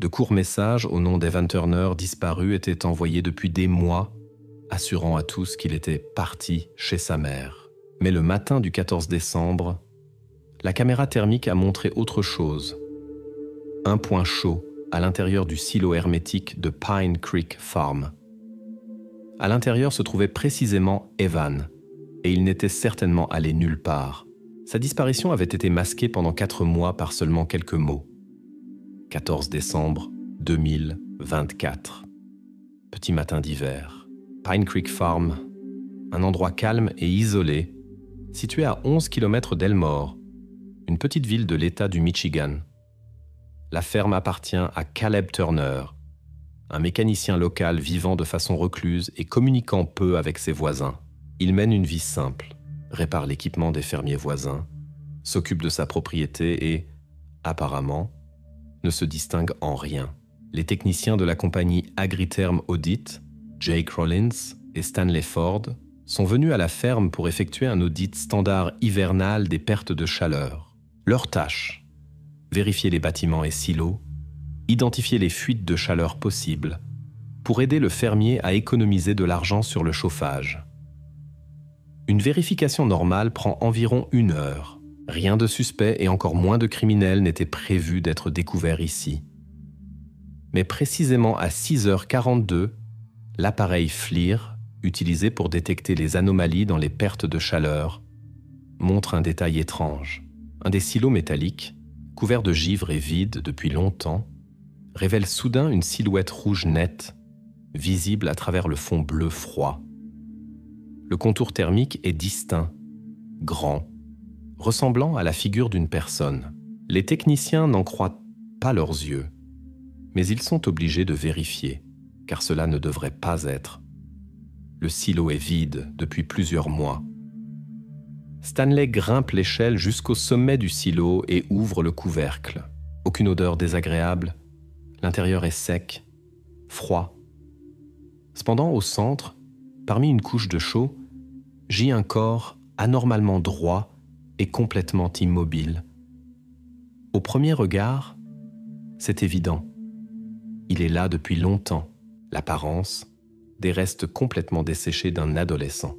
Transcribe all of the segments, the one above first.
De courts messages au nom d'Evan Turner disparu étaient envoyés depuis des mois, assurant à tous qu'il était parti chez sa mère. Mais le matin du 14 décembre, la caméra thermique a montré autre chose. Un point chaud à l'intérieur du silo hermétique de Pine Creek Farm. À l'intérieur se trouvait précisément Evan, et il n'était certainement allé nulle part. Sa disparition avait été masquée pendant 4 mois par seulement quelques mots. 14 décembre 2024. Petit matin d'hiver. Pine Creek Farm, un endroit calme et isolé, situé à 11 km d'Elmore, une petite ville de l'État du Michigan. La ferme appartient à Caleb Turner, un mécanicien local vivant de façon recluse et communiquant peu avec ses voisins. Il mène une vie simple, répare l'équipement des fermiers voisins, s'occupe de sa propriété et, apparemment, ne se distingue en rien. Les techniciens de la compagnie Agritherm Audit, Jake Rollins et Stanley Ford, sont venus à la ferme pour effectuer un audit standard hivernal des pertes de chaleur. Leur tâche, vérifier les bâtiments et silos, identifier les fuites de chaleur possibles, pour aider le fermier à économiser de l'argent sur le chauffage. Une vérification normale prend environ 1 heure. Rien de suspect et encore moins de criminel n'était prévu d'être découvert ici. Mais précisément à 6h42, l'appareil FLIR, utilisé pour détecter les anomalies dans les pertes de chaleur, montre un détail étrange. Un des silos métalliques, couvert de givre et vide depuis longtemps, révèle soudain une silhouette rouge nette, visible à travers le fond bleu froid. Le contour thermique est distinct, grand, ressemblant à la figure d'une personne. Les techniciens n'en croient pas leurs yeux, mais ils sont obligés de vérifier, car cela ne devrait pas être. Le silo est vide depuis plusieurs mois. Stanley grimpe l'échelle jusqu'au sommet du silo et ouvre le couvercle. Aucune odeur désagréable, l'intérieur est sec, froid. Cependant, au centre, parmi une couche de chaux, gît un corps anormalement droit et complètement immobile. Au premier regard, c'est évident. Il est là depuis longtemps, l'apparence, des restes complètement desséchés d'un adolescent.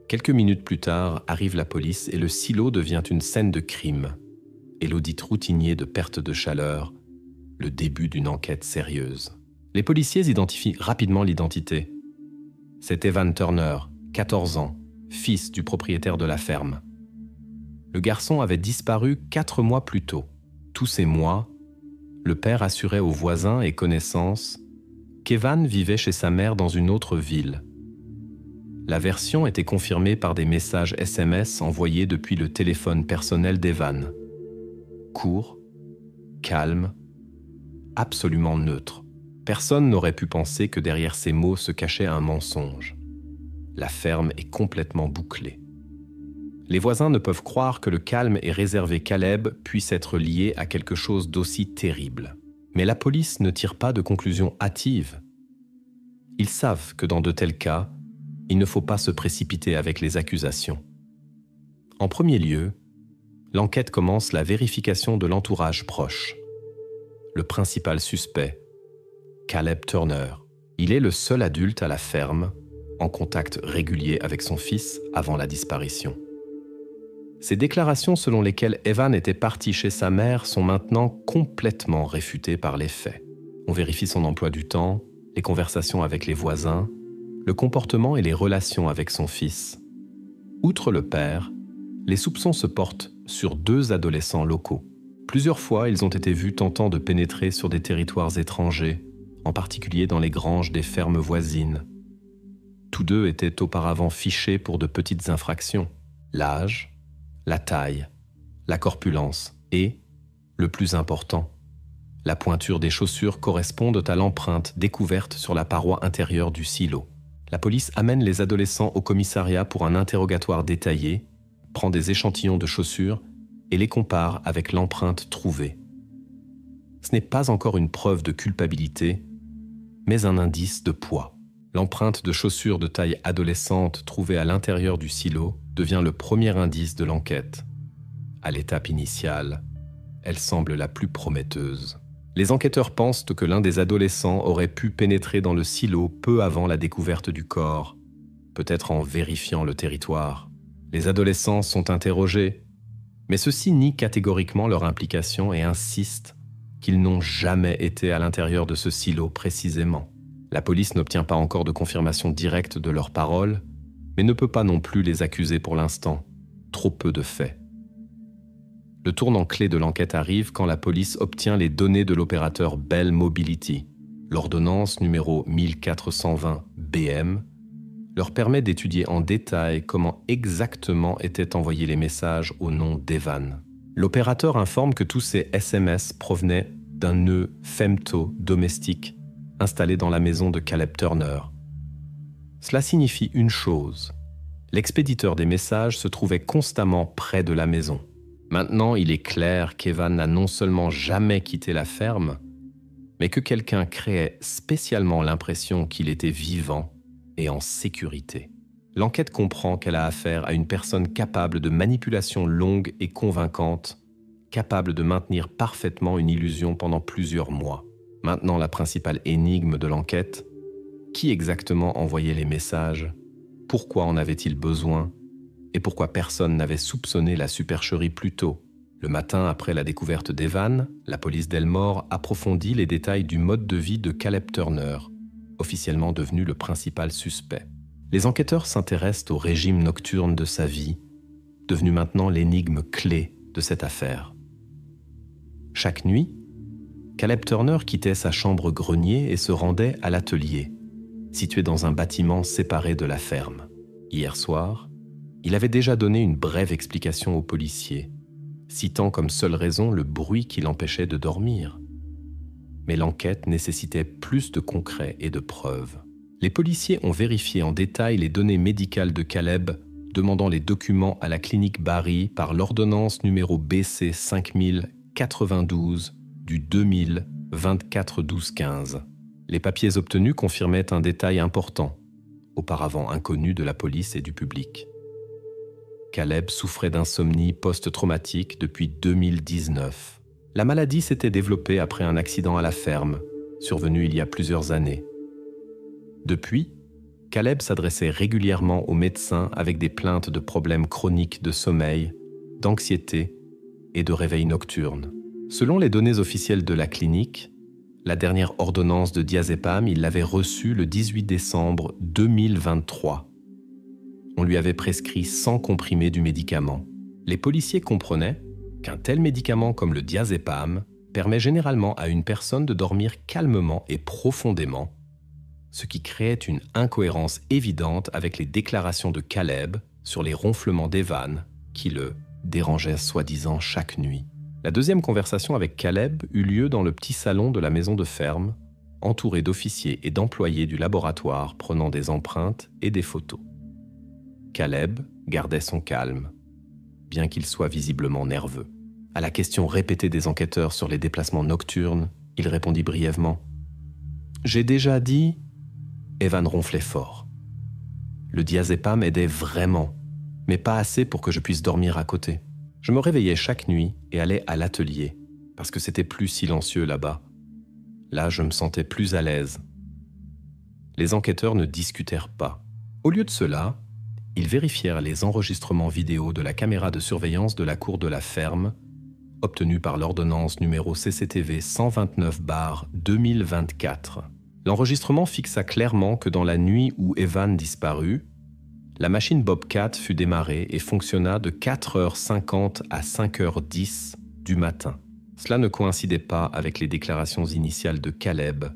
Quelques minutes plus tard, arrive la police et le silo devient une scène de crime et l'audit routinier de perte de chaleur, le début d'une enquête sérieuse. Les policiers identifient rapidement l'identité. C'est Evan Turner, 14 ans, fils du propriétaire de la ferme. Le garçon avait disparu 4 mois plus tôt. Tous ces mois, le père assurait aux voisins et connaissances qu'Evan vivait chez sa mère dans une autre ville. La version était confirmée par des messages SMS envoyés depuis le téléphone personnel d'Evan. Court, calme, absolument neutre. Personne n'aurait pu penser que derrière ces mots se cachait un mensonge. La ferme est complètement bouclée. Les voisins ne peuvent croire que le calme et réservé Caleb puisse être lié à quelque chose d'aussi terrible. Mais la police ne tire pas de conclusions hâtives. Ils savent que dans de tels cas, il ne faut pas se précipiter avec les accusations. En premier lieu, l'enquête commence la vérification de l'entourage proche. Le principal suspect, Caleb Turner. Il est le seul adulte à la ferme, en contact régulier avec son fils avant la disparition. Ces déclarations selon lesquelles Evan était parti chez sa mère sont maintenant complètement réfutées par les faits. On vérifie son emploi du temps, les conversations avec les voisins, le comportement et les relations avec son fils. Outre le père, les soupçons se portent sur 2 adolescents locaux. Plusieurs fois, ils ont été vus tentant de pénétrer sur des territoires étrangers, en particulier dans les granges des fermes voisines. Tous 2 étaient auparavant fichés pour de petites infractions. L'âge, la taille, la corpulence et, le plus important, la pointure des chaussures correspondent à l'empreinte découverte sur la paroi intérieure du silo. La police amène les adolescents au commissariat pour un interrogatoire détaillé, prend des échantillons de chaussures et les compare avec l'empreinte trouvée. Ce n'est pas encore une preuve de culpabilité, mais un indice de poids. L'empreinte de chaussures de taille adolescente trouvée à l'intérieur du silo devient le premier indice de l'enquête. À l'étape initiale, elle semble la plus prometteuse. Les enquêteurs pensent que l'un des adolescents aurait pu pénétrer dans le silo peu avant la découverte du corps, peut-être en vérifiant le territoire. Les adolescents sont interrogés, mais ceux-ci nient catégoriquement leur implication et insistent qu'ils n'ont jamais été à l'intérieur de ce silo précisément. La police n'obtient pas encore de confirmation directe de leurs paroles, mais ne peut pas non plus les accuser pour l'instant. Trop peu de faits. Le tournant clé de l'enquête arrive quand la police obtient les données de l'opérateur Bell Mobility. L'ordonnance numéro 1420 BM leur permet d'étudier en détail comment exactement étaient envoyés les messages au nom d'Evan. L'opérateur informe que tous ces SMS provenaient d'un nœud femto domestique installé dans la maison de Caleb Turner. Cela signifie une chose. L'expéditeur des messages se trouvait constamment près de la maison. Maintenant, il est clair qu'Evan n'a non seulement jamais quitté la ferme, mais que quelqu'un créait spécialement l'impression qu'il était vivant et en sécurité. L'enquête comprend qu'elle a affaire à une personne capable de manipulation longue et convaincante, capable de maintenir parfaitement une illusion pendant plusieurs mois. Maintenant, la principale énigme de l'enquête, qui exactement envoyait les messages? Pourquoi en avait-il besoin? Et pourquoi personne n'avait soupçonné la supercherie plus tôt? Le matin après la découverte d'Evan, la police d'Elmore approfondit les détails du mode de vie de Caleb Turner, officiellement devenu le principal suspect. Les enquêteurs s'intéressent au régime nocturne de sa vie, devenu maintenant l'énigme clé de cette affaire. Chaque nuit, Caleb Turner quittait sa chambre-grenier et se rendait à l'atelier, situé dans un bâtiment séparé de la ferme. Hier soir, il avait déjà donné une brève explication aux policiers, citant comme seule raison le bruit qui l'empêchait de dormir. Mais l'enquête nécessitait plus de concret et de preuves. Les policiers ont vérifié en détail les données médicales de Caleb, demandant les documents à la clinique Barry par l'ordonnance numéro BC 5092 du 2000 24/12/15. Les papiers obtenus confirmaient un détail important, auparavant inconnu de la police et du public. Caleb souffrait d'insomnie post-traumatique depuis 2019. La maladie s'était développée après un accident à la ferme, survenu il y a plusieurs années. Depuis, Caleb s'adressait régulièrement aux médecins avec des plaintes de problèmes chroniques de sommeil, d'anxiété et de réveil nocturne. Selon les données officielles de la clinique, la dernière ordonnance de diazépam, il l'avait reçue le 18 décembre 2023. On lui avait prescrit 100 comprimés du médicament. Les policiers comprenaient qu'un tel médicament comme le diazépam permet généralement à une personne de dormir calmement et profondément, ce qui créait une incohérence évidente avec les déclarations de Caleb sur les ronflements d'Evan qui le dérangeaient soi-disant chaque nuit. La deuxième conversation avec Caleb eut lieu dans le petit salon de la maison de ferme, entouré d'officiers et d'employés du laboratoire prenant des empreintes et des photos. Caleb gardait son calme, bien qu'il soit visiblement nerveux. À la question répétée des enquêteurs sur les déplacements nocturnes, il répondit brièvement « J'ai déjà dit… » Evan ronflait fort. Le diazépam aidait vraiment, mais pas assez pour que je puisse dormir à côté. Je me réveillais chaque nuit et allais à l'atelier, parce que c'était plus silencieux là-bas. Là, je me sentais plus à l'aise. Les enquêteurs ne discutèrent pas. Au lieu de cela, ils vérifièrent les enregistrements vidéo de la caméra de surveillance de la cour de la ferme, obtenue par l'ordonnance numéro CCTV 129/2024. L'enregistrement fixa clairement que dans la nuit où Evan disparut, la machine Bobcat fut démarrée et fonctionna de 4h50 à 5h10 du matin. Cela ne coïncidait pas avec les déclarations initiales de Caleb,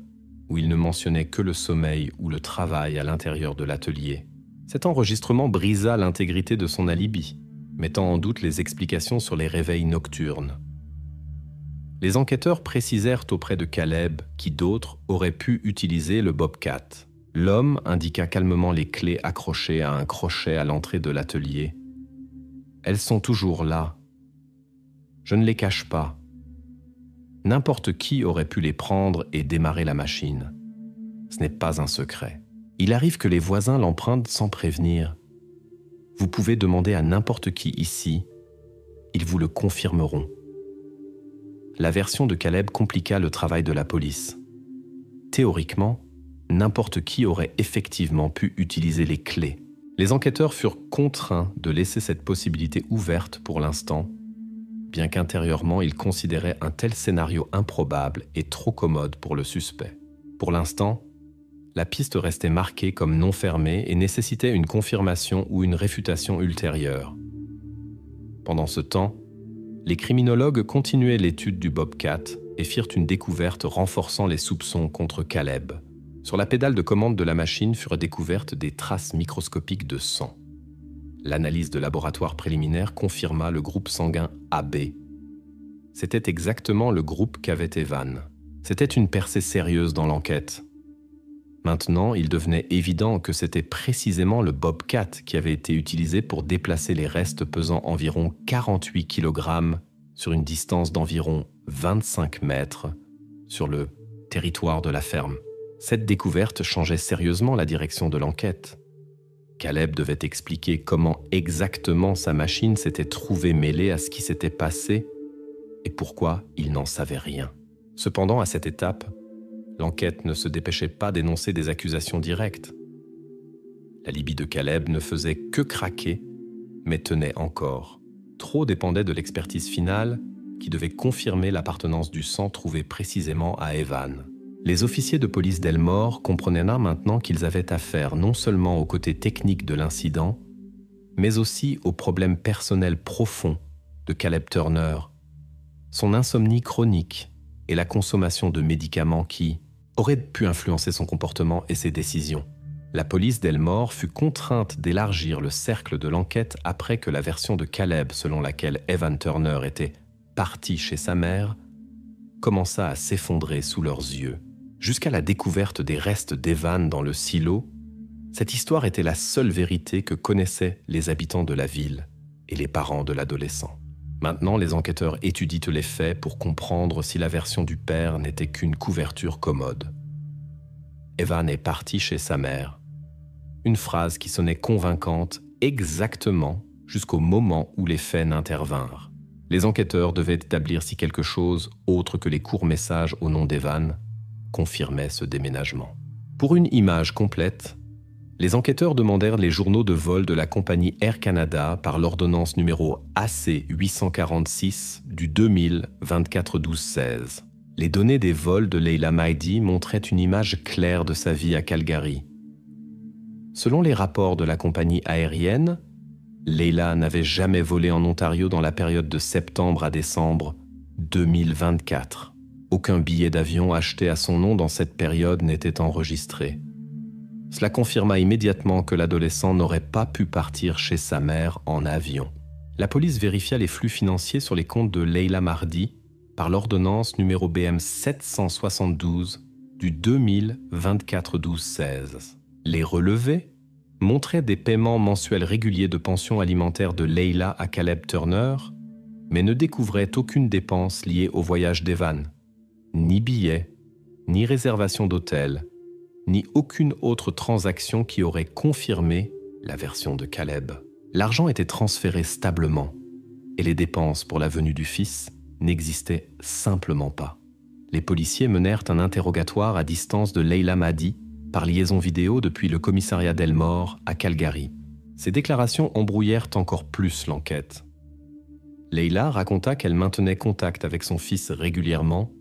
où il ne mentionnait que le sommeil ou le travail à l'intérieur de l'atelier. Cet enregistrement brisa l'intégrité de son alibi, mettant en doute les explications sur les réveils nocturnes. Les enquêteurs précisèrent auprès de Caleb qui d'autres auraient pu utiliser le Bobcat. L'homme indiqua calmement les clés accrochées à un crochet à l'entrée de l'atelier. « Elles sont toujours là. Je ne les cache pas. N'importe qui aurait pu les prendre et démarrer la machine. Ce n'est pas un secret. Il arrive que les voisins l'empruntent sans prévenir. Vous pouvez demander à n'importe qui ici. Ils vous le confirmeront. » la version de Caleb compliqua le travail de la police. Théoriquement, n'importe qui aurait effectivement pu utiliser les clés. Les enquêteurs furent contraints de laisser cette possibilité ouverte pour l'instant, bien qu'intérieurement ils considéraient un tel scénario improbable et trop commode pour le suspect. Pour l'instant, la piste restait marquée comme non fermée et nécessitait une confirmation ou une réfutation ultérieure. Pendant ce temps, les criminologues continuaient l'étude du Bobcat et firent une découverte renforçant les soupçons contre Caleb. Sur la pédale de commande de la machine furent découvertes des traces microscopiques de sang. L'analyse de laboratoire préliminaire confirma le groupe sanguin AB. C'était exactement le groupe qu'avait Evan. C'était une percée sérieuse dans l'enquête. Maintenant, il devenait évident que c'était précisément le Bobcat qui avait été utilisé pour déplacer les restes pesant environ 48 kg sur une distance d'environ 25 mètres sur le territoire de la ferme. Cette découverte changeait sérieusement la direction de l'enquête. Caleb devait expliquer comment exactement sa machine s'était trouvée mêlée à ce qui s'était passé et pourquoi il n'en savait rien. Cependant, à cette étape, l'enquête ne se dépêchait pas d'énoncer des accusations directes. L'alibi de Caleb ne faisait que craquer, mais tenait encore. Trop dépendait de l'expertise finale qui devait confirmer l'appartenance du sang trouvé précisément à Evan. Les officiers de police d'Elmore comprenaient maintenant qu'ils avaient affaire non seulement au côté technique de l'incident, mais aussi aux problèmes personnels profonds de Caleb Turner, son insomnie chronique et la consommation de médicaments qui auraient pu influencer son comportement et ses décisions. La police d'Elmore fut contrainte d'élargir le cercle de l'enquête après que la version de Caleb selon laquelle Evan Turner était parti chez sa mère commença à s'effondrer sous leurs yeux. Jusqu'à la découverte des restes d'Evan dans le silo, cette histoire était la seule vérité que connaissaient les habitants de la ville et les parents de l'adolescent. Maintenant, les enquêteurs étudient les faits pour comprendre si la version du père n'était qu'une couverture commode. Evan est parti chez sa mère. Une phrase qui sonnait convaincante exactement jusqu'au moment où les faits n'intervinrent. Les enquêteurs devaient établir si quelque chose, autre que les courts messages au nom d'Evan, confirmait ce déménagement. Pour une image complète, les enquêteurs demandèrent les journaux de vol de la compagnie Air Canada par l'ordonnance numéro AC 846 du 2000 24/12/16. Les données des vols de Leila Mahdi montraient une image claire de sa vie à Calgary. Selon les rapports de la compagnie aérienne, Leila n'avait jamais volé en Ontario dans la période de septembre à décembre 2024. Aucun billet d'avion acheté à son nom dans cette période n'était enregistré. Cela confirma immédiatement que l'adolescent n'aurait pas pu partir chez sa mère en avion. La police vérifia les flux financiers sur les comptes de Leila Mahdi par l'ordonnance numéro BM 772 du 2000 24/12/16. Les relevés montraient des paiements mensuels réguliers de pension alimentaire de Leila à Caleb Turner, mais ne découvraient aucune dépense liée au voyage d'Evan. Ni billets, ni réservation d'hôtel, ni aucune autre transaction qui aurait confirmé la version de Caleb. L'argent était transféré stablement et les dépenses pour la venue du fils n'existaient simplement pas. Les policiers menèrent un interrogatoire à distance de Leila Mahdi par liaison vidéo depuis le commissariat d'Elmore à Calgary. Ces déclarations embrouillèrent encore plus l'enquête. Leila raconta qu'elle maintenait contact avec son fils régulièrement,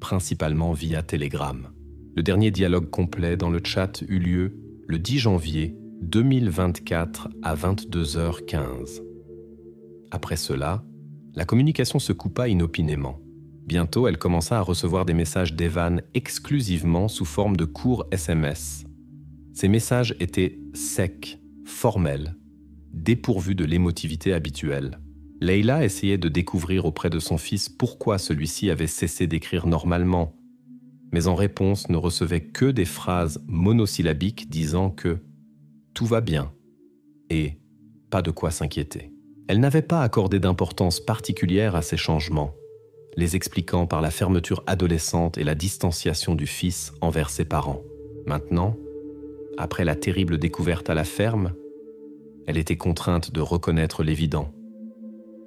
principalement via télégramme. Le dernier dialogue complet dans le chat eut lieu le 10 janvier 2024 à 22h15. Après cela, la communication se coupa inopinément. Bientôt, elle commença à recevoir des messages d'Evan exclusivement sous forme de courts SMS. Ces messages étaient secs, formels, dépourvus de l'émotivité habituelle. Leila essayait de découvrir auprès de son fils pourquoi celui-ci avait cessé d'écrire normalement, mais en réponse ne recevait que des phrases monosyllabiques disant que « tout va bien » et « pas de quoi s'inquiéter ». Elle n'avait pas accordé d'importance particulière à ces changements, les expliquant par la fermeture adolescente et la distanciation du fils envers ses parents. Maintenant, après la terrible découverte à la ferme, elle était contrainte de reconnaître l'évident.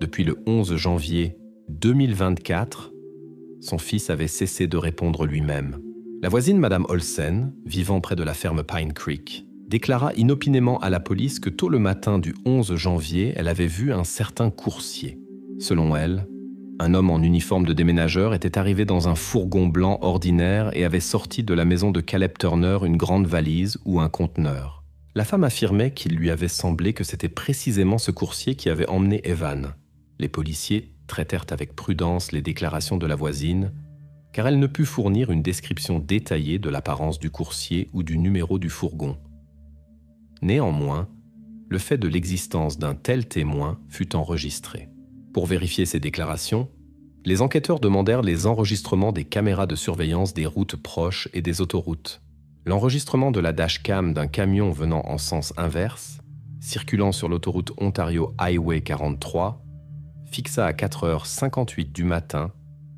Depuis le 11 janvier 2024, son fils avait cessé de répondre lui-même. La voisine Madame Olsen, vivant près de la ferme Pine Creek, déclara inopinément à la police que tôt le matin du 11 janvier, elle avait vu un certain coursier. Selon elle, un homme en uniforme de déménageur était arrivé dans un fourgon blanc ordinaire et avait sorti de la maison de Caleb Turner une grande valise ou un conteneur. La femme affirmait qu'il lui avait semblé que c'était précisément ce coursier qui avait emmené Evan. Les policiers traitèrent avec prudence les déclarations de la voisine, car elle ne put fournir une description détaillée de l'apparence du coursier ou du numéro du fourgon. Néanmoins, le fait de l'existence d'un tel témoin fut enregistré. Pour vérifier ces déclarations, les enquêteurs demandèrent les enregistrements des caméras de surveillance des routes proches et des autoroutes. L'enregistrement de la dashcam d'un camion venant en sens inverse, circulant sur l'autoroute Ontario Highway 43, fixa à 4h58 du matin,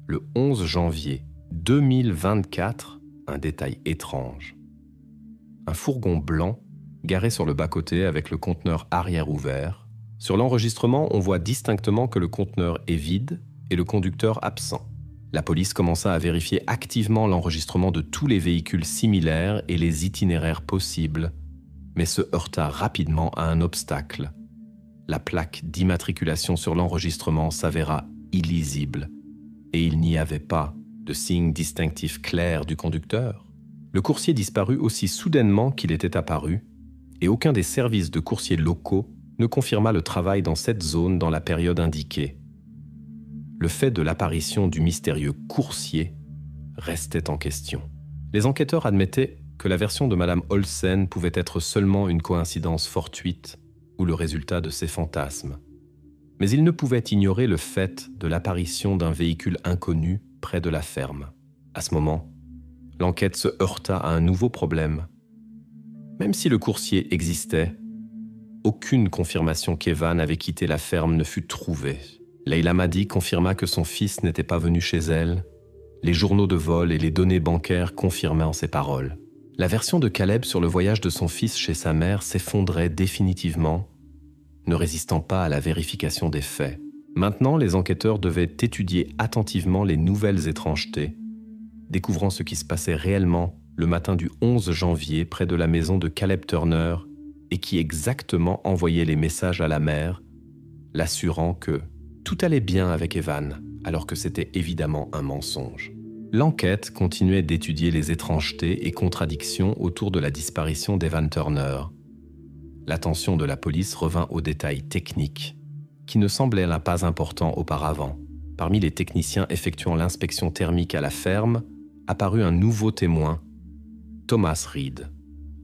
le 11 janvier 2024, un détail étrange. Un fourgon blanc garé sur le bas-côté avec le conteneur arrière ouvert. Sur l'enregistrement, on voit distinctement que le conteneur est vide et le conducteur absent. La police commença à vérifier activement l'enregistrement de tous les véhicules similaires et les itinéraires possibles, mais se heurta rapidement à un obstacle. La plaque d'immatriculation sur l'enregistrement s'avéra illisible et il n'y avait pas de signe distinctif clair du conducteur. Le coursier disparut aussi soudainement qu'il était apparu et aucun des services de coursiers locaux ne confirma le travail dans cette zone dans la période indiquée. Le fait de l'apparition du mystérieux coursier restait en question. Les enquêteurs admettaient que la version de Madame Olsen pouvait être seulement une coïncidence fortuite ou le résultat de ses fantasmes. Mais ils ne pouvaient ignorer le fait de l'apparition d'un véhicule inconnu près de la ferme. À ce moment, l'enquête se heurta à un nouveau problème. Même si le coursier existait, aucune confirmation qu'Evan avait quitté la ferme ne fut trouvée. Leila Mahdi confirma que son fils n'était pas venu chez elle. Les journaux de vol et les données bancaires confirmaient ses paroles. La version de Caleb sur le voyage de son fils chez sa mère s'effondrait définitivement, ne résistant pas à la vérification des faits. Maintenant, les enquêteurs devaient étudier attentivement les nouvelles étrangetés, découvrant ce qui se passait réellement le matin du 11 janvier près de la maison de Caleb Turner et qui exactement envoyait les messages à la mère, l'assurant que tout allait bien avec Evan, alors que c'était évidemment un mensonge. L'enquête continuait d'étudier les étrangetés et contradictions autour de la disparition d'Evan Turner. L'attention de la police revint aux détails techniques, qui ne semblaient là pas importants auparavant. Parmi les techniciens effectuant l'inspection thermique à la ferme, apparut un nouveau témoin, Thomas Reed,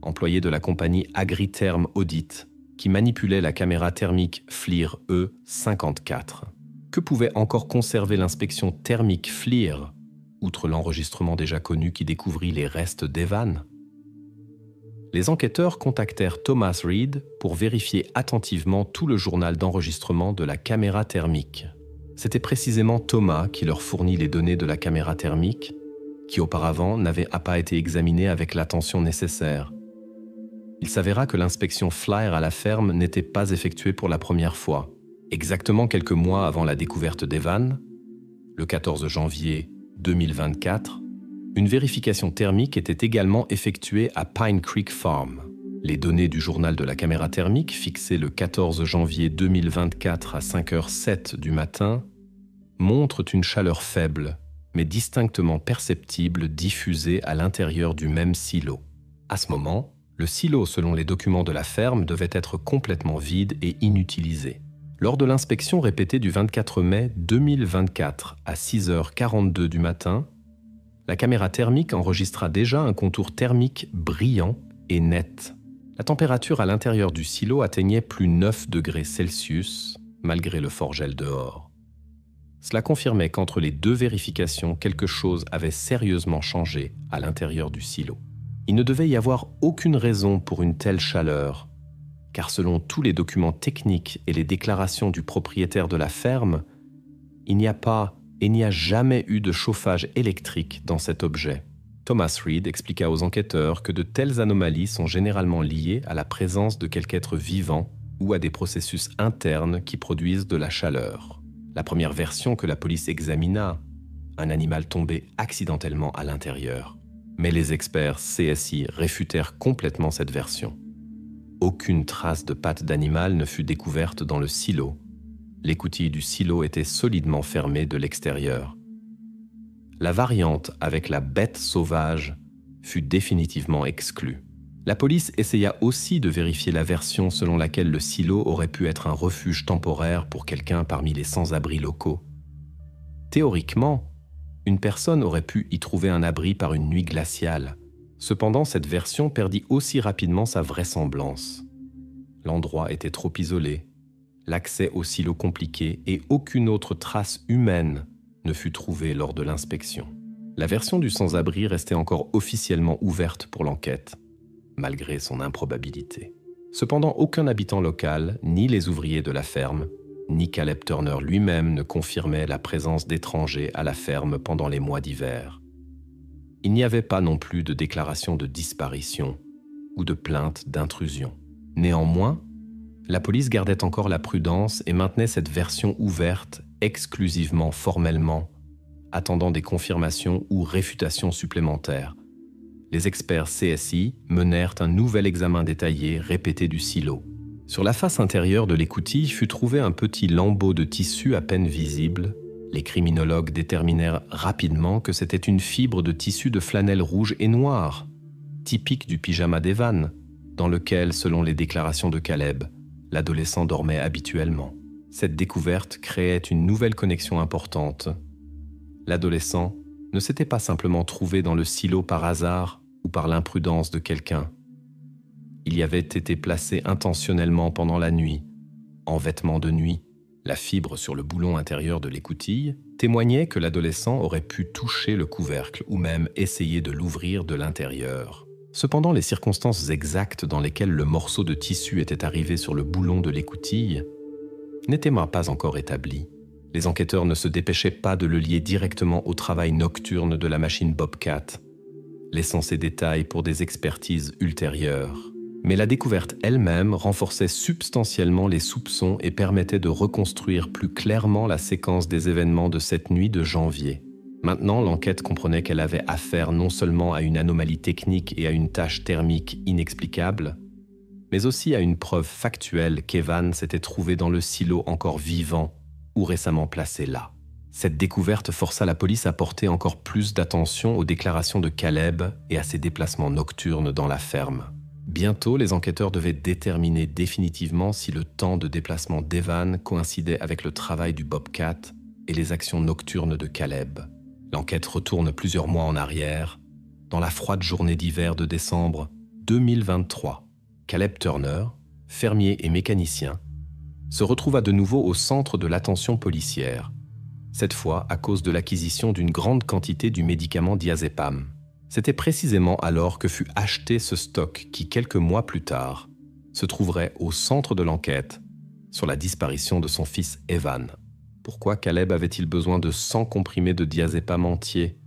employé de la compagnie Agritherm Audit, qui manipulait la caméra thermique FLIR E54. Que pouvait encore conserver l'inspection thermique FLIR, outre l'enregistrement déjà connu qui découvrit les restes d'Evan? Les enquêteurs contactèrent Thomas Reed pour vérifier attentivement tout le journal d'enregistrement de la caméra thermique. C'était précisément Thomas qui leur fournit les données de la caméra thermique, qui auparavant n'avait pas été examinée avec l'attention nécessaire. Il s'avéra que l'inspection FLIR à la ferme n'était pas effectuée pour la première fois. Exactement quelques mois avant la découverte d'Evan, le 14 janvier 2024, une vérification thermique était également effectuée à Pine Creek Farm. Les données du journal de la caméra thermique, fixées le 14 janvier 2024 à 5h07 du matin, montrent une chaleur faible, mais distinctement perceptible diffusée à l'intérieur du même silo. À ce moment, le silo, selon les documents de la ferme, devait être complètement vide et inutilisé. Lors de l'inspection répétée du 24 mai 2024 à 6h42 du matin, la caméra thermique enregistra déjà un contour thermique brillant et net. La température à l'intérieur du silo atteignait plus 9 degrés Celsius, malgré le fort gel dehors. Cela confirmait qu'entre les deux vérifications, quelque chose avait sérieusement changé à l'intérieur du silo. Il ne devait y avoir aucune raison pour une telle chaleur, car selon tous les documents techniques et les déclarations du propriétaire de la ferme, il n'y a pas et n'y a jamais eu de chauffage électrique dans cet objet. Thomas Reed expliqua aux enquêteurs que de telles anomalies sont généralement liées à la présence de quelque être vivant ou à des processus internes qui produisent de la chaleur. La première version que la police examina un animal tombé accidentellement à l'intérieur. Mais les experts CSI réfutèrent complètement cette version. Aucune trace de pattes d'animal ne fut découverte dans le silo. L'écoutille du silo était solidement fermée de l'extérieur. La variante avec la bête sauvage fut définitivement exclue. La police essaya aussi de vérifier la version selon laquelle le silo aurait pu être un refuge temporaire pour quelqu'un parmi les sans-abri locaux. Théoriquement, une personne aurait pu y trouver un abri par une nuit glaciale. Cependant, cette version perdit aussi rapidement sa vraisemblance. L'endroit était trop isolé, l'accès au silo compliqué et aucune autre trace humaine ne fut trouvée lors de l'inspection. La version du sans-abri restait encore officiellement ouverte pour l'enquête, malgré son improbabilité. Cependant, aucun habitant local, ni les ouvriers de la ferme, ni Caleb Turner lui-même ne confirmait la présence d'étrangers à la ferme pendant les mois d'hiver. Il n'y avait pas non plus de déclaration de disparition ou de plainte d'intrusion. Néanmoins, la police gardait encore la prudence et maintenait cette version ouverte exclusivement formellement, attendant des confirmations ou réfutations supplémentaires. Les experts CSI menèrent un nouvel examen détaillé répété du silo. Sur la face intérieure de l'écoutille fut trouvé un petit lambeau de tissu à peine visible. Les criminologues déterminèrent rapidement que c'était une fibre de tissu de flanelle rouge et noire, typique du pyjama d'Evan, dans lequel, selon les déclarations de Caleb, l'adolescent dormait habituellement. Cette découverte créait une nouvelle connexion importante. L'adolescent ne s'était pas simplement trouvé dans le silo par hasard ou par l'imprudence de quelqu'un. Il y avait été placé intentionnellement pendant la nuit, en vêtements de nuit. La fibre sur le boulon intérieur de l'écoutille témoignait que l'adolescent aurait pu toucher le couvercle ou même essayer de l'ouvrir de l'intérieur. Cependant, les circonstances exactes dans lesquelles le morceau de tissu était arrivé sur le boulon de l'écoutille n'étaient pas encore établies. Les enquêteurs ne se dépêchaient pas de le lier directement au travail nocturne de la machine Bobcat, laissant ces détails pour des expertises ultérieures. Mais la découverte elle-même renforçait substantiellement les soupçons et permettait de reconstruire plus clairement la séquence des événements de cette nuit de janvier. Maintenant, l'enquête comprenait qu'elle avait affaire non seulement à une anomalie technique et à une tâche thermique inexplicable, mais aussi à une preuve factuelle qu'Evan s'était trouvé dans le silo encore vivant ou récemment placé là. Cette découverte força la police à porter encore plus d'attention aux déclarations de Caleb et à ses déplacements nocturnes dans la ferme. Bientôt, les enquêteurs devaient déterminer définitivement si le temps de déplacement d'Evan coïncidait avec le travail du Bobcat et les actions nocturnes de Caleb. L'enquête retourne plusieurs mois en arrière, dans la froide journée d'hiver de décembre 2023. Caleb Turner, fermier et mécanicien, se retrouva de nouveau au centre de l'attention policière, cette fois à cause de l'acquisition d'une grande quantité du médicament diazépam. C'était précisément alors que fut acheté ce stock qui, quelques mois plus tard, se trouverait au centre de l'enquête sur la disparition de son fils Evan. Pourquoi Caleb avait-il besoin de 100 comprimés de diazépam entiers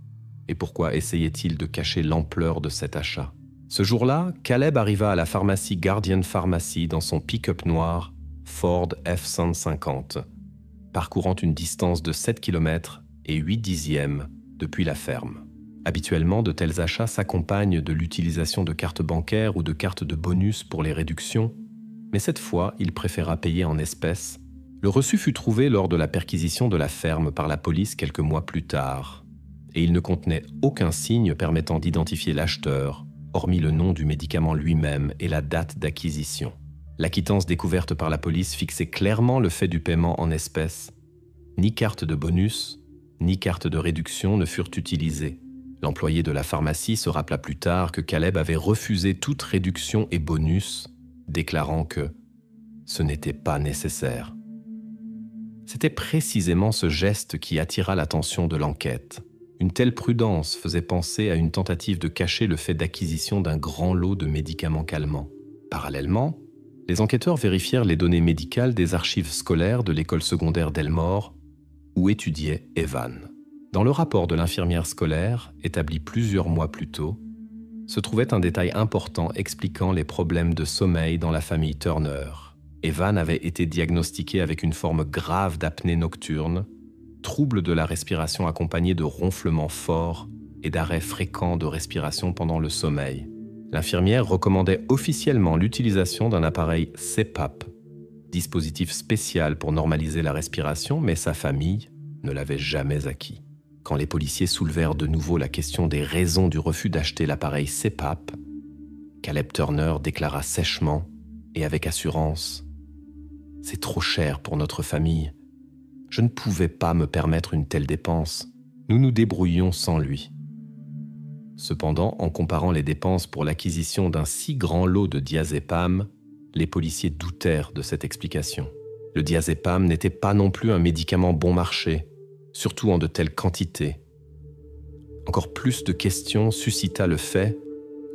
et pourquoi essayait-il de cacher l'ampleur de cet achat? Ce jour-là, Caleb arriva à la pharmacie Guardian Pharmacy dans son pick-up noir Ford F-150, parcourant une distance de 7 km et 8 dixièmes depuis la ferme. Habituellement, de tels achats s'accompagnent de l'utilisation de cartes bancaires ou de cartes de bonus pour les réductions, mais cette fois, il préféra payer en espèces. Le reçu fut trouvé lors de la perquisition de la ferme par la police quelques mois plus tard, et il ne contenait aucun signe permettant d'identifier l'acheteur, hormis le nom du médicament lui-même et la date d'acquisition. La quittance découverte par la police fixait clairement le fait du paiement en espèces. Ni carte de bonus, ni carte de réduction ne furent utilisées. L'employé de la pharmacie se rappela plus tard que Caleb avait refusé toute réduction et bonus, déclarant que ce n'était pas nécessaire. C'était précisément ce geste qui attira l'attention de l'enquête. Une telle prudence faisait penser à une tentative de cacher le fait d'acquisition d'un grand lot de médicaments calmants. Parallèlement, les enquêteurs vérifièrent les données médicales des archives scolaires de l'école secondaire d'Elmore, où étudiait Evan. Dans le rapport de l'infirmière scolaire, établi plusieurs mois plus tôt, se trouvait un détail important expliquant les problèmes de sommeil dans la famille Turner. Evan avait été diagnostiqué avec une forme grave d'apnée nocturne, troubles de la respiration accompagnés de ronflements forts et d'arrêts fréquents de respiration pendant le sommeil. L'infirmière recommandait officiellement l'utilisation d'un appareil CPAP, dispositif spécial pour normaliser la respiration, mais sa famille ne l'avait jamais acquis. Quand les policiers soulevèrent de nouveau la question des raisons du refus d'acheter l'appareil CPAP, Caleb Turner déclara sèchement et avec assurance « C'est trop cher pour notre famille. Je ne pouvais pas me permettre une telle dépense. Nous nous débrouillions sans lui. » Cependant, en comparant les dépenses pour l'acquisition d'un si grand lot de diazépam, les policiers doutèrent de cette explication. Le diazépam n'était pas non plus un médicament bon marché, surtout en de telles quantités. Encore plus de questions suscita le fait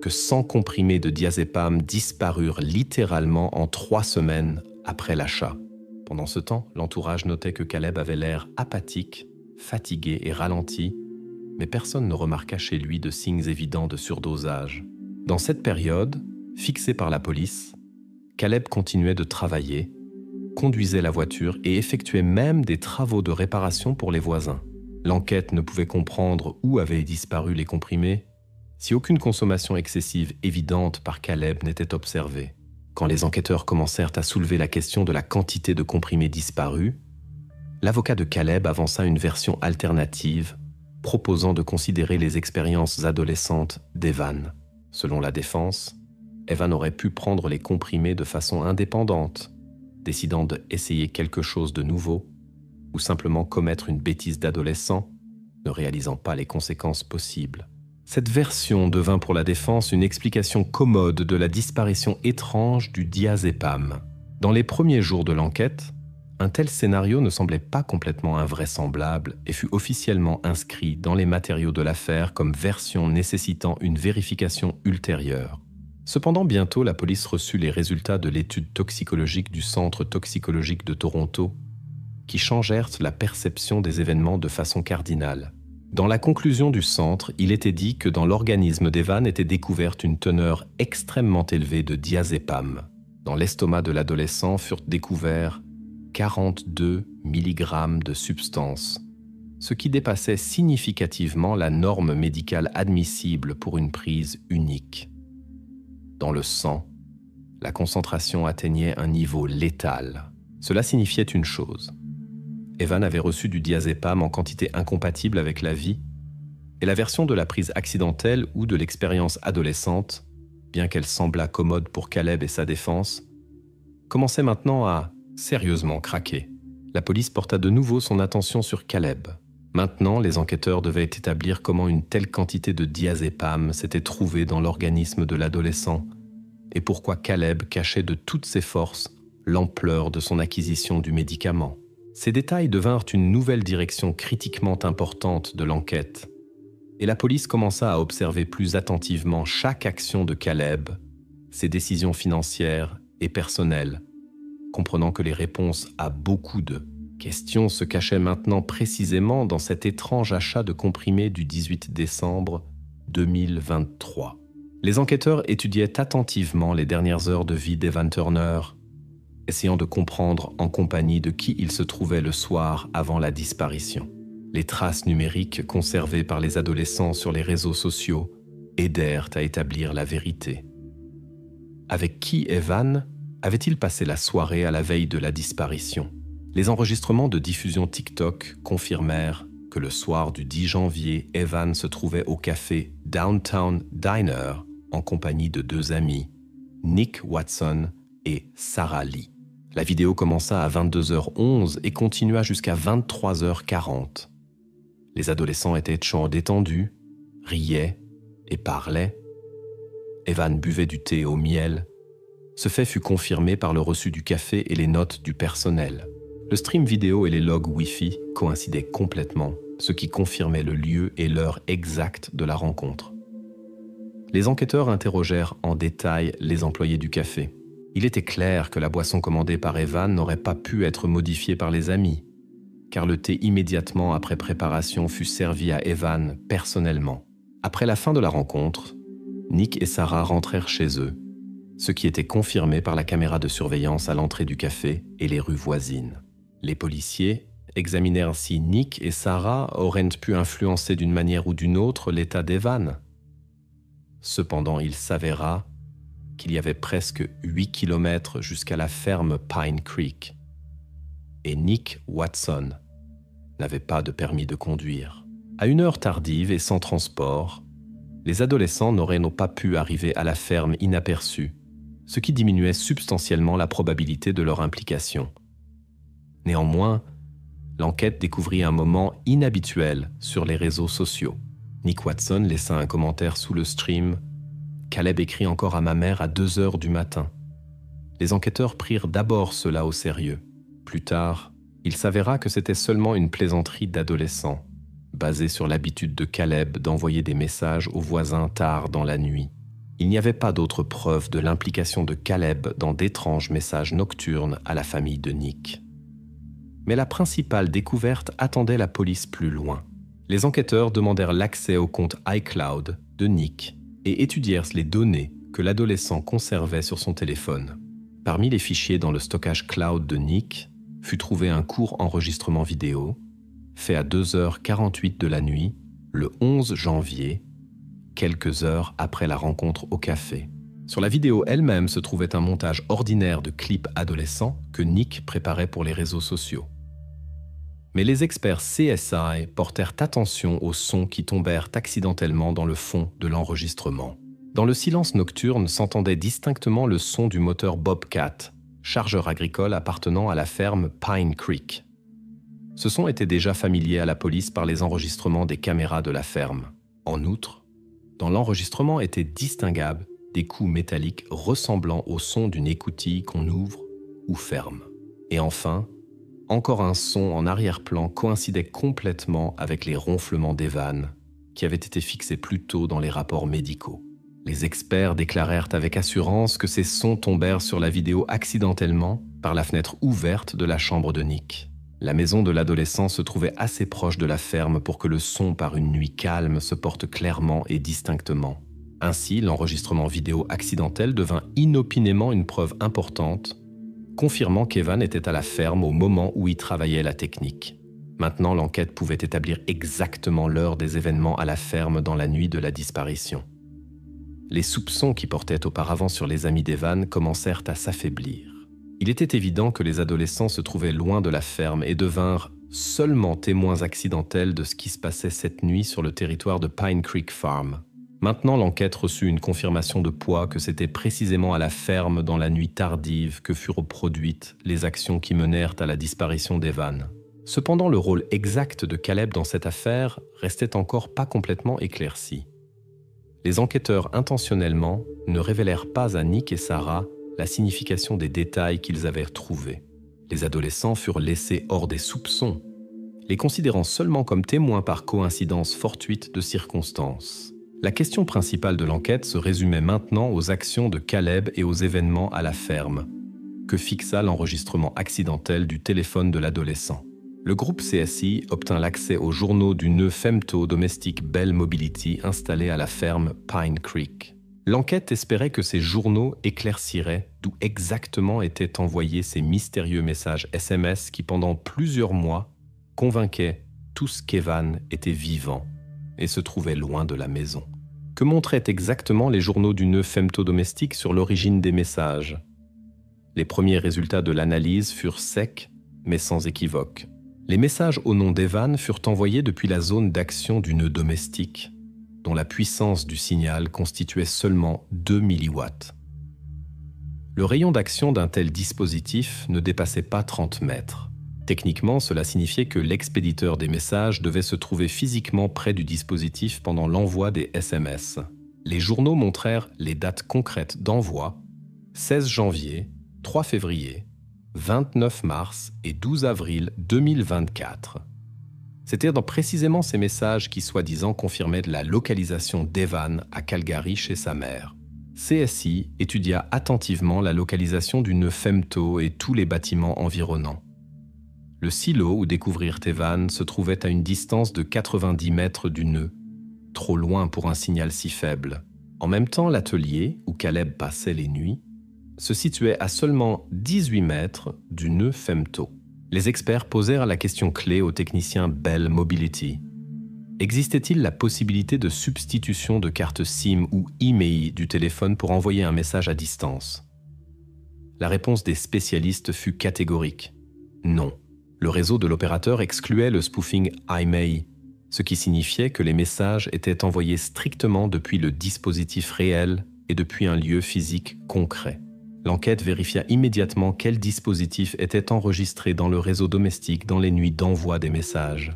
que 100 comprimés de diazépam disparurent littéralement en 3 semaines après l'achat. Pendant ce temps, l'entourage notait que Caleb avait l'air apathique, fatigué et ralenti, mais personne ne remarqua chez lui de signes évidents de surdosage. Dans cette période, fixée par la police, Caleb continuait de travailler, conduisait la voiture et effectuait même des travaux de réparation pour les voisins. L'enquête ne pouvait comprendre où avaient disparu les comprimés si aucune consommation excessive évidente par Caleb n'était observée. Quand les enquêteurs commencèrent à soulever la question de la quantité de comprimés disparus, l'avocat de Caleb avança une version alternative proposant de considérer les expériences adolescentes d'Evan. Selon la défense, Evan aurait pu prendre les comprimés de façon indépendante, décidant d'essayer quelque chose de nouveau ou simplement commettre une bêtise d'adolescent, ne réalisant pas les conséquences possibles. Cette version devint pour la défense une explication commode de la disparition étrange du diazépam. Dans les premiers jours de l'enquête, un tel scénario ne semblait pas complètement invraisemblable et fut officiellement inscrit dans les matériaux de l'affaire comme version nécessitant une vérification ultérieure. Cependant, bientôt, la police reçut les résultats de l'étude toxicologique du Centre toxicologique de Toronto, qui changèrent la perception des événements de façon cardinale. Dans la conclusion du centre, il était dit que dans l'organisme d'Evan était découverte une teneur extrêmement élevée de diazépam. Dans l'estomac de l'adolescent furent découverts 42 mg de substance, ce qui dépassait significativement la norme médicale admissible pour une prise unique. Dans le sang, la concentration atteignait un niveau létal. Cela signifiait une chose. Evan avait reçu du diazépam en quantité incompatible avec la vie, et la version de la prise accidentelle ou de l'expérience adolescente, bien qu'elle semblât commode pour Caleb et sa défense, commençait maintenant à sérieusement craquer. La police porta de nouveau son attention sur Caleb. Maintenant, les enquêteurs devaient établir comment une telle quantité de diazépam s'était trouvée dans l'organisme de l'adolescent et pourquoi Caleb cachait de toutes ses forces l'ampleur de son acquisition du médicament. Ces détails devinrent une nouvelle direction critiquement importante de l'enquête, et la police commença à observer plus attentivement chaque action de Caleb, ses décisions financières et personnelles, comprenant que les réponses à beaucoup de questions se cachaient maintenant précisément dans cet étrange achat de comprimés du 18 décembre 2023. Les enquêteurs étudiaient attentivement les dernières heures de vie d'Evan Turner, essayant de comprendre en compagnie de qui il se trouvait le soir avant la disparition. Les traces numériques conservées par les adolescents sur les réseaux sociaux aidèrent à établir la vérité. Avec qui Evan avait-il passé la soirée à la veille de la disparition? Les enregistrements de diffusion TikTok confirmèrent que le soir du 10 janvier, Evan se trouvait au café Downtown Diner en compagnie de 2 amis, Nick Watson et Sarah Lee. La vidéo commença à 22h11 et continua jusqu'à 23h40. Les adolescents étaient détendus, riaient et parlaient. Evan buvait du thé au miel. Ce fait fut confirmé par le reçu du café et les notes du personnel. Le stream vidéo et les logs Wi-Fi coïncidaient complètement, ce qui confirmait le lieu et l'heure exacte de la rencontre. Les enquêteurs interrogèrent en détail les employés du café. Il était clair que la boisson commandée par Evan n'aurait pas pu être modifiée par les amis, car le thé immédiatement après préparation fut servi à Evan personnellement. Après la fin de la rencontre, Nick et Sarah rentrèrent chez eux, ce qui était confirmé par la caméra de surveillance à l'entrée du café et les rues voisines. Les policiers examinèrent si Nick et Sarah auraient pu influencer d'une manière ou d'une autre l'état d'Evan. Cependant, il s'avéra qu'il y avait presque 8 kilomètres jusqu'à la ferme Pine Creek. Et Nick Watson n'avait pas de permis de conduire. À une heure tardive et sans transport, les adolescents n'auraient pas pu arriver à la ferme inaperçus, ce qui diminuait substantiellement la probabilité de leur implication. Néanmoins, l'enquête découvrit un moment inhabituel sur les réseaux sociaux. Nick Watson laissa un commentaire sous le stream « Caleb écrit encore à ma mère à 2 heures du matin ». Les enquêteurs prirent d'abord cela au sérieux. Plus tard, il s'avéra que c'était seulement une plaisanterie d'adolescent, basée sur l'habitude de Caleb d'envoyer des messages aux voisins tard dans la nuit. Il n'y avait pas d'autre preuve de l'implication de Caleb dans d'étranges messages nocturnes à la famille de Nick. Mais la principale découverte attendait la police plus loin. Les enquêteurs demandèrent l'accès au compte iCloud de Nick et étudièrent les données que l'adolescent conservait sur son téléphone. Parmi les fichiers dans le stockage cloud de Nick fut trouvé un court enregistrement vidéo fait à 2h48 de la nuit, le 11 janvier, quelques heures après la rencontre au café. Sur la vidéo elle-même se trouvait un montage ordinaire de clips adolescents que Nick préparait pour les réseaux sociaux. Mais les experts CSI portèrent attention aux sons qui tombèrent accidentellement dans le fond de l'enregistrement. Dans le silence nocturne s'entendait distinctement le son du moteur Bobcat, chargeur agricole appartenant à la ferme Pine Creek. Ce son était déjà familier à la police par les enregistrements des caméras de la ferme. En outre, dans l'enregistrement étaient distinguables des coups métalliques ressemblant au son d'une écoutille qu'on ouvre ou ferme. Et enfin, encore un son en arrière-plan coïncidait complètement avec les ronflements d'Evan, qui avaient été fixés plus tôt dans les rapports médicaux. Les experts déclarèrent avec assurance que ces sons tombèrent sur la vidéo accidentellement par la fenêtre ouverte de la chambre de Nick. La maison de l'adolescent se trouvait assez proche de la ferme pour que le son par une nuit calme se porte clairement et distinctement. Ainsi, l'enregistrement vidéo accidentel devint inopinément une preuve importante, confirmant qu'Evan était à la ferme au moment où il travaillait la technique. Maintenant, l'enquête pouvait établir exactement l'heure des événements à la ferme dans la nuit de la disparition. Les soupçons qui portaient auparavant sur les amis d'Evan commencèrent à s'affaiblir. Il était évident que les adolescents se trouvaient loin de la ferme et devinrent seulement témoins accidentels de ce qui se passait cette nuit sur le territoire de Pine Creek Farm. Maintenant, l'enquête reçut une confirmation de poids que c'était précisément à la ferme dans la nuit tardive que furent produites les actions qui menèrent à la disparition d'Evan. Cependant, le rôle exact de Caleb dans cette affaire restait encore pas complètement éclairci. Les enquêteurs intentionnellement ne révélèrent pas à Nick et Sarah la signification des détails qu'ils avaient trouvés. Les adolescents furent laissés hors des soupçons, les considérant seulement comme témoins par coïncidence fortuite de circonstances. La question principale de l'enquête se résumait maintenant aux actions de Caleb et aux événements à la ferme, que fixa l'enregistrement accidentel du téléphone de l'adolescent. Le groupe CSI obtint l'accès aux journaux du nœud femto-domestique Bell Mobility installé à la ferme Pine Creek. L'enquête espérait que ces journaux éclairciraient d'où exactement étaient envoyés ces mystérieux messages SMS qui, pendant plusieurs mois, convainquaient tous qu'Evan était vivant et se trouvait loin de la maison. Que montraient exactement les journaux du nœud femto-domestique sur l'origine des messages? Les premiers résultats de l'analyse furent secs, mais sans équivoque. Les messages au nom d'Evan furent envoyés depuis la zone d'action du nœud domestique, dont la puissance du signal constituait seulement 2 milliwatts. Le rayon d'action d'un tel dispositif ne dépassait pas 30 mètres. Techniquement, cela signifiait que l'expéditeur des messages devait se trouver physiquement près du dispositif pendant l'envoi des SMS. Les journaux montrèrent les dates concrètes d'envoi: 16 janvier, 3 février, 29 mars et 12 avril 2024. C'était dans précisément ces messages qui soi-disant confirmaient la localisation d'Evan à Calgary chez sa mère. CSI étudia attentivement la localisation du nœud femto et tous les bâtiments environnants. Le silo où découvrirent Evan se trouvait à une distance de 90 mètres du nœud, trop loin pour un signal si faible. En même temps, l'atelier, où Caleb passait les nuits, se situait à seulement 18 mètres du nœud femto. Les experts posèrent la question clé au technicien Bell Mobility. Existait-il la possibilité de substitution de carte SIM ou IMEI du téléphone pour envoyer un message à distance? La réponse des spécialistes fut catégorique. Non. Le réseau de l'opérateur excluait le spoofing IMEI, ce qui signifiait que les messages étaient envoyés strictement depuis le dispositif réel et depuis un lieu physique concret. L'enquête vérifia immédiatement quel dispositif était enregistré dans le réseau domestique dans les nuits d'envoi des messages.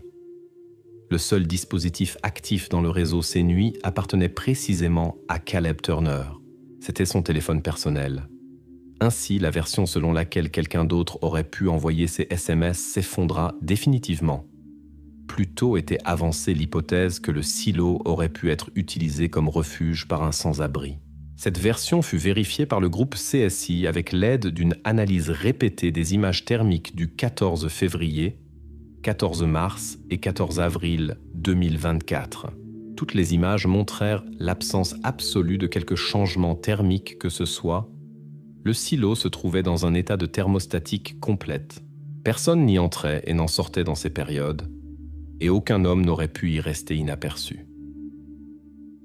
Le seul dispositif actif dans le réseau ces nuits appartenait précisément à Caleb Turner. C'était son téléphone personnel. Ainsi, la version selon laquelle quelqu'un d'autre aurait pu envoyer ces SMS s'effondra définitivement. Plus tôt était avancée l'hypothèse que le silo aurait pu être utilisé comme refuge par un sans-abri. Cette version fut vérifiée par le groupe CSI avec l'aide d'une analyse répétée des images thermiques du 14 février, 14 mars et 14 avril 2024. Toutes les images montrèrent l'absence absolue de quelque changement thermique que ce soit. Le silo se trouvait dans un état de thermostatique complète. Personne n'y entrait et n'en sortait dans ces périodes, et aucun homme n'aurait pu y rester inaperçu.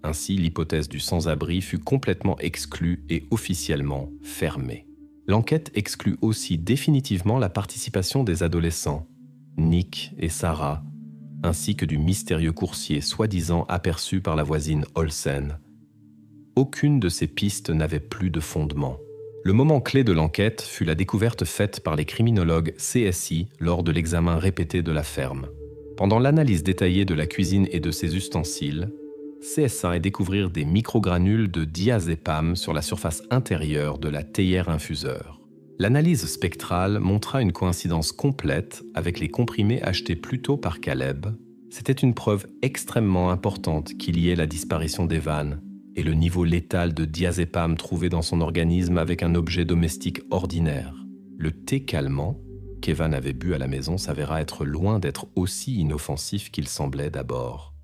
Ainsi, l'hypothèse du sans-abri fut complètement exclue et officiellement fermée. L'enquête exclut aussi définitivement la participation des adolescents, Nick et Sarah, ainsi que du mystérieux coursier soi-disant aperçu par la voisine Olsen. Aucune de ces pistes n'avait plus de fondement. Le moment clé de l'enquête fut la découverte faite par les criminologues CSI lors de l'examen répété de la ferme. Pendant l'analyse détaillée de la cuisine et de ses ustensiles, CSI découvrirent des microgranules de diazépam sur la surface intérieure de la théière infuseur. L'analyse spectrale montra une coïncidence complète avec les comprimés achetés plus tôt par Caleb. C'était une preuve extrêmement importante qui liait la disparition d'Evan et le niveau létal de diazépam trouvé dans son organisme avec un objet domestique ordinaire. Le thé calmant qu'Evan avait bu à la maison s'avéra être loin d'être aussi inoffensif qu'il semblait d'abord.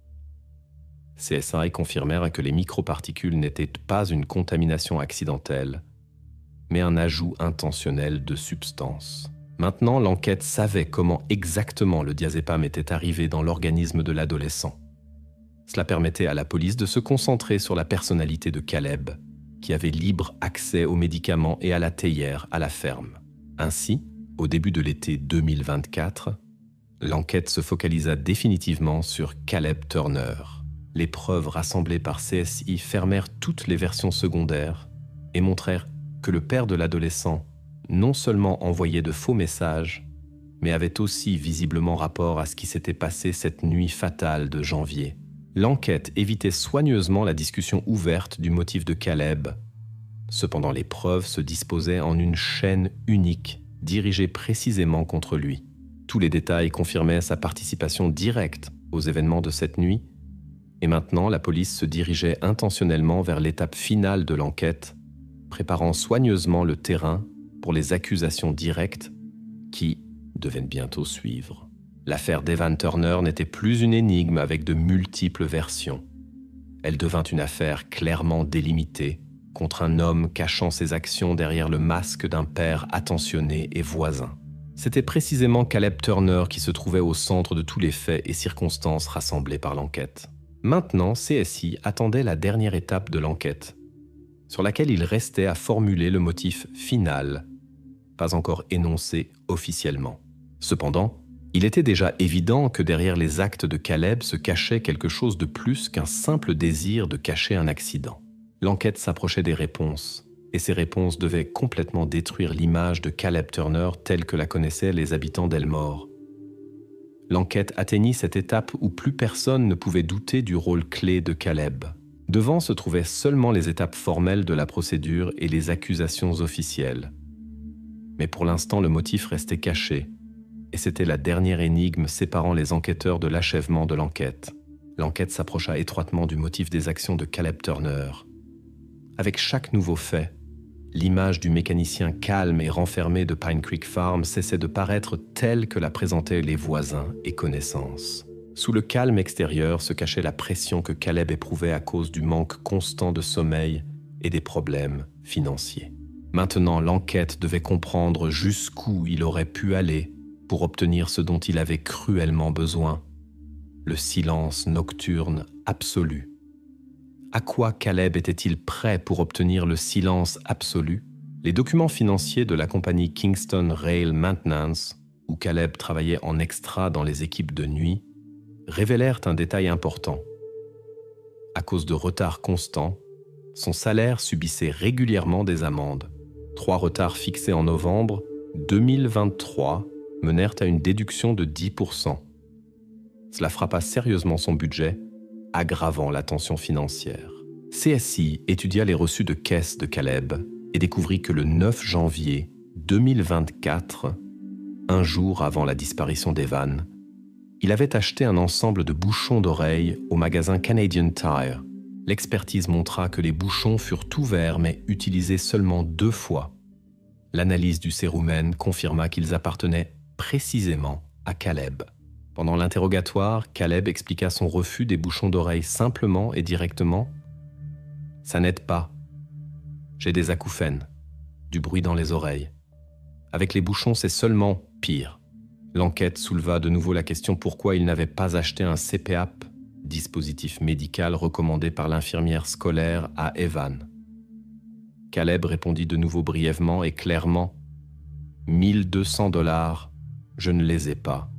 CSI confirmèrent que les microparticules n'étaient pas une contamination accidentelle, mais un ajout intentionnel de substances. Maintenant, l'enquête savait comment exactement le diazépam était arrivé dans l'organisme de l'adolescent. Cela permettait à la police de se concentrer sur la personnalité de Caleb, qui avait libre accès aux médicaments et à la théière à la ferme. Ainsi, au début de l'été 2024, l'enquête se focalisa définitivement sur Caleb Turner. Les preuves rassemblées par CSI fermèrent toutes les versions secondaires et montrèrent que le père de l'adolescent non seulement envoyait de faux messages, mais avait aussi visiblement rapport à ce qui s'était passé cette nuit fatale de janvier. L'enquête évitait soigneusement la discussion ouverte du motif de Caleb. Cependant, les preuves se disposaient en une chaîne unique, dirigée précisément contre lui. Tous les détails confirmaient sa participation directe aux événements de cette nuit, et maintenant la police se dirigeait intentionnellement vers l'étape finale de l'enquête, préparant soigneusement le terrain pour les accusations directes qui devaient bientôt suivre. L'affaire d'Evan Turner n'était plus une énigme avec de multiples versions. Elle devint une affaire clairement délimitée contre un homme cachant ses actions derrière le masque d'un père attentionné et voisin. C'était précisément Caleb Turner qui se trouvait au centre de tous les faits et circonstances rassemblés par l'enquête. Maintenant, CSI attendait la dernière étape de l'enquête, sur laquelle il restait à formuler le motif final, pas encore énoncé officiellement. Cependant, il était déjà évident que derrière les actes de Caleb se cachait quelque chose de plus qu'un simple désir de cacher un accident. L'enquête s'approchait des réponses, et ces réponses devaient complètement détruire l'image de Caleb Turner telle que la connaissaient les habitants d'Elmore. L'enquête atteignit cette étape où plus personne ne pouvait douter du rôle clé de Caleb. Devant se trouvaient seulement les étapes formelles de la procédure et les accusations officielles. Mais pour l'instant, le motif restait caché, et c'était la dernière énigme séparant les enquêteurs de l'achèvement de l'enquête. L'enquête s'approcha étroitement du motif des actions de Caleb Turner. Avec chaque nouveau fait, l'image du mécanicien calme et renfermé de Pine Creek Farm cessait de paraître telle que la présentaient les voisins et connaissances. Sous le calme extérieur se cachait la pression que Caleb éprouvait à cause du manque constant de sommeil et des problèmes financiers. Maintenant, l'enquête devait comprendre jusqu'où il aurait pu aller pour obtenir ce dont il avait cruellement besoin, le silence nocturne absolu. À quoi Caleb était-il prêt pour obtenir le silence absolu? Les documents financiers de la compagnie Kingston Rail Maintenance, où Caleb travaillait en extra dans les équipes de nuit, révélèrent un détail important. À cause de retards constants, son salaire subissait régulièrement des amendes. 3 retards fixés en novembre 2023 menèrent à une déduction de 10%. Cela frappa sérieusement son budget, aggravant la tension financière. CSI étudia les reçus de caisse de Caleb et découvrit que le 9 janvier 2024, un jour avant la disparition d'Evan, il avait acheté un ensemble de bouchons d'oreilles au magasin Canadian Tire. L'expertise montra que les bouchons furent ouverts mais utilisés seulement 2 fois. L'analyse du cérumen confirma qu'ils appartenaient précisément à Caleb. Pendant l'interrogatoire, Caleb expliqua son refus des bouchons d'oreilles simplement et directement. « Ça n'aide pas. J'ai des acouphènes, du bruit dans les oreilles. Avec les bouchons, c'est seulement pire. » L'enquête souleva de nouveau la question pourquoi il n'avait pas acheté un CPAP, dispositif médical recommandé par l'infirmière scolaire à Evan. Caleb répondit de nouveau brièvement et clairement « 1200 $, je ne les ai pas. »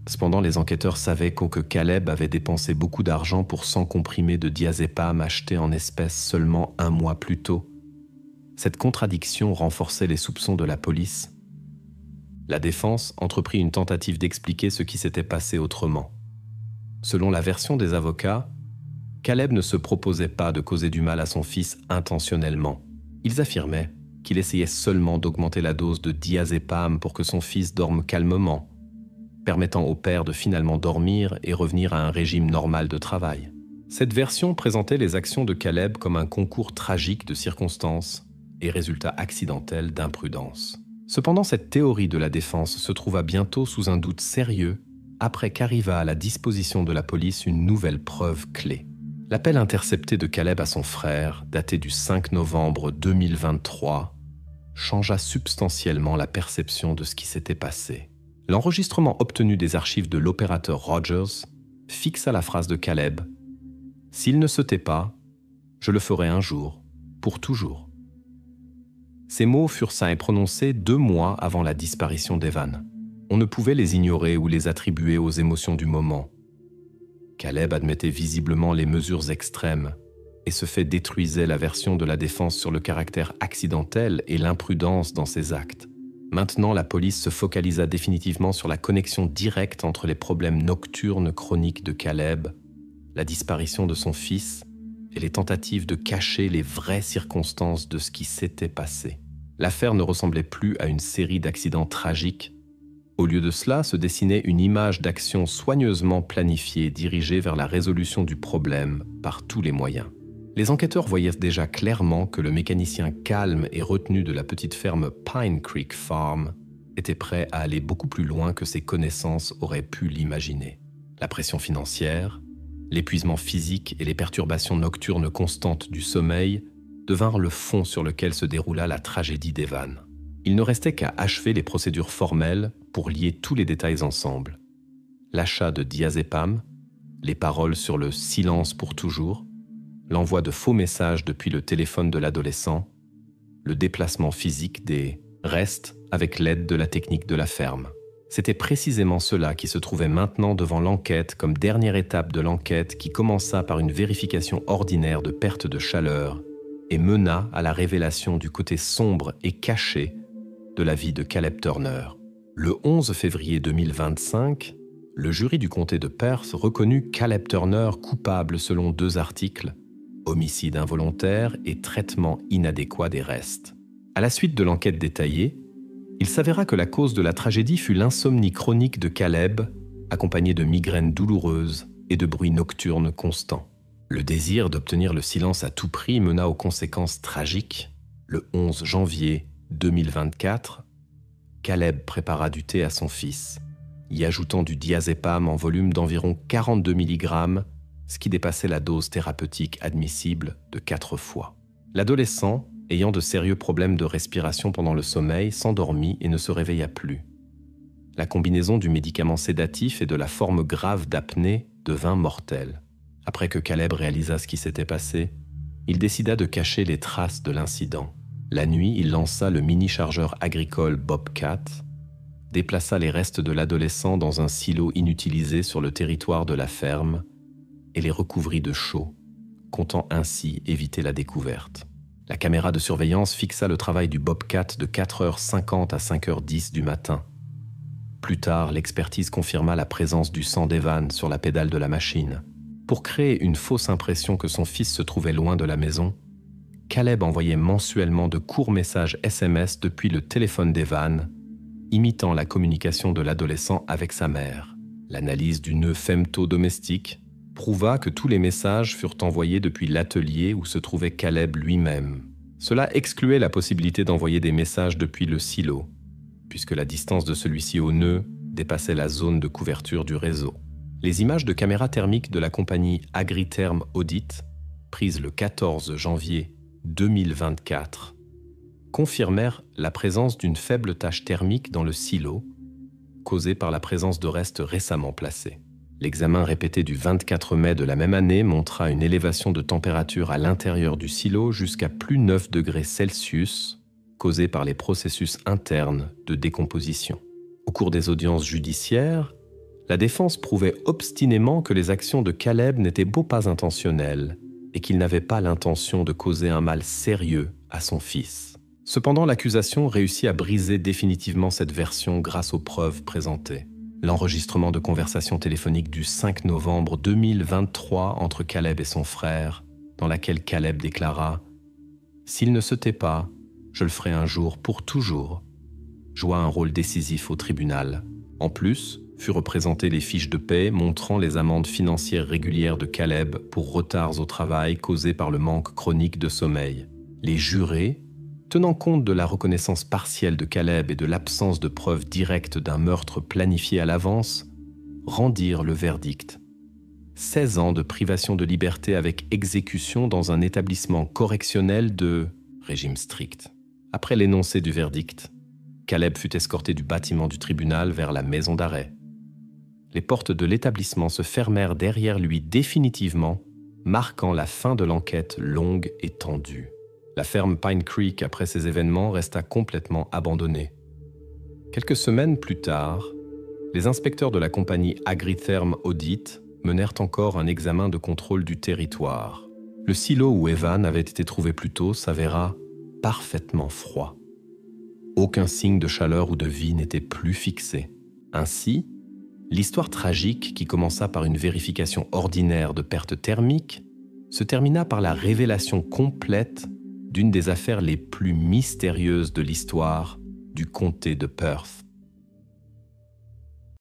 Cependant, les enquêteurs savaient que Caleb avait dépensé beaucoup d'argent pour 100 comprimés de diazépam achetés en espèces seulement 1 mois plus tôt. Cette contradiction renforçait les soupçons de la police. La défense entreprit une tentative d'expliquer ce qui s'était passé autrement. Selon la version des avocats, Caleb ne se proposait pas de causer du mal à son fils intentionnellement. Ils affirmaient qu'il essayait seulement d'augmenter la dose de diazépam pour que son fils dorme calmement, permettant au père de finalement dormir et revenir à un régime normal de travail. Cette version présentait les actions de Caleb comme un concours tragique de circonstances et résultat accidentel d'imprudence. Cependant, cette théorie de la défense se trouva bientôt sous un doute sérieux après qu'arriva à la disposition de la police une nouvelle preuve clé. L'appel intercepté de Caleb à son frère, daté du 5 novembre 2023, changea substantiellement la perception de ce qui s'était passé. L'enregistrement obtenu des archives de l'opérateur Rogers fixa la phrase de Caleb « S'il ne se tait pas, je le ferai un jour, pour toujours. » Ces mots furent sains et prononcés 2 mois avant la disparition d'Evan. On ne pouvait les ignorer ou les attribuer aux émotions du moment. Caleb admettait visiblement les mesures extrêmes, et ce fait détruisait la version de la défense sur le caractère accidentel et l'imprudence dans ses actes. Maintenant, la police se focalisa définitivement sur la connexion directe entre les problèmes nocturnes chroniques de Caleb, la disparition de son fils et les tentatives de cacher les vraies circonstances de ce qui s'était passé. L'affaire ne ressemblait plus à une série d'accidents tragiques. Au lieu de cela, se dessinait une image d'action soigneusement planifiée dirigée vers la résolution du problème par tous les moyens. Les enquêteurs voyaient déjà clairement que le mécanicien calme et retenu de la petite ferme Pine Creek Farm était prêt à aller beaucoup plus loin que ses connaissances auraient pu l'imaginer. La pression financière, l'épuisement physique et les perturbations nocturnes constantes du sommeil devinrent le fond sur lequel se déroula la tragédie d'Evan. Il ne restait qu'à achever les procédures formelles pour lier tous les détails ensemble. L'achat de diazépam, les paroles sur le « silence pour toujours », l'envoi de faux messages depuis le téléphone de l'adolescent, le déplacement physique des restes avec l'aide de la technique de la ferme. C'était précisément cela qui se trouvait maintenant devant l'enquête comme dernière étape de l'enquête qui commença par une vérification ordinaire de perte de chaleur et mena à la révélation du côté sombre et caché de la vie de Caleb Turner. Le 11 février 2025, le jury du comté de Perth reconnut Caleb Turner coupable selon 2 articles, homicide involontaire et traitement inadéquat des restes. À la suite de l'enquête détaillée, il s'avéra que la cause de la tragédie fut l'insomnie chronique de Caleb, accompagnée de migraines douloureuses et de bruits nocturnes constants. Le désir d'obtenir le silence à tout prix mena aux conséquences tragiques. Le 11 janvier 2024, Caleb prépara du thé à son fils, y ajoutant du diazépam en volume d'environ 42 mg, ce qui dépassait la dose thérapeutique admissible de 4 fois. L'adolescent, ayant de sérieux problèmes de respiration pendant le sommeil, s'endormit et ne se réveilla plus. La combinaison du médicament sédatif et de la forme grave d'apnée devint mortelle. Après que Caleb réalisa ce qui s'était passé, il décida de cacher les traces de l'incident. La nuit, il lança le mini-chargeur agricole Bobcat, déplaça les restes de l'adolescent dans un silo inutilisé sur le territoire de la ferme et les recouvrit de chaux, comptant ainsi éviter la découverte. La caméra de surveillance fixa le travail du Bobcat de 4h50 à 5h10 du matin. Plus tard, l'expertise confirma la présence du sang d'Evan sur la pédale de la machine. Pour créer une fausse impression que son fils se trouvait loin de la maison, Caleb envoyait mensuellement de courts messages SMS depuis le téléphone d'Evan, imitant la communication de l'adolescent avec sa mère. L'analyse du nœud femto-domestique prouva que tous les messages furent envoyés depuis l'atelier où se trouvait Caleb lui-même. Cela excluait la possibilité d'envoyer des messages depuis le silo, puisque la distance de celui-ci au nœud dépassait la zone de couverture du réseau. Les images de caméras thermiques de la compagnie Agritherm Audit, prises le 14 janvier 2024, confirmèrent la présence d'une faible tache thermique dans le silo, causée par la présence de restes récemment placés. L'examen répété du 24 mai de la même année montra une élévation de température à l'intérieur du silo jusqu'à plus 9 degrés Celsius, causée par les processus internes de décomposition. Au cours des audiences judiciaires, la défense prouvait obstinément que les actions de Caleb n'étaient beau pas intentionnelles et qu'il n'avait pas l'intention de causer un mal sérieux à son fils. Cependant, l'accusation réussit à briser définitivement cette version grâce aux preuves présentées. L'enregistrement de conversation téléphonique du 5 novembre 2023 entre Caleb et son frère, dans laquelle Caleb déclara « S'il ne se tait pas, je le ferai un jour pour toujours », joua un rôle décisif au tribunal. En plus, furent représentées les fiches de paie montrant les amendes financières régulières de Caleb pour retards au travail causés par le manque chronique de sommeil. Les jurés, tenant compte de la reconnaissance partielle de Caleb et de l'absence de preuves directes d'un meurtre planifié à l'avance, rendirent le verdict. 16 ans de privation de liberté avec exécution dans un établissement correctionnel de régime strict. Après l'énoncé du verdict, Caleb fut escorté du bâtiment du tribunal vers la maison d'arrêt. Les portes de l'établissement se fermèrent derrière lui définitivement, marquant la fin de l'enquête longue et tendue. La ferme Pine Creek, après ces événements, resta complètement abandonnée. Quelques semaines plus tard, les inspecteurs de la compagnie Agritherm Audit menèrent encore un examen de contrôle du territoire. Le silo où Evan avait été trouvé plus tôt s'avéra parfaitement froid. Aucun signe de chaleur ou de vie n'était plus fixé. Ainsi, l'histoire tragique qui commença par une vérification ordinaire de perte thermique se termina par la révélation complète d'une des affaires les plus mystérieuses de l'histoire du comté de Perth.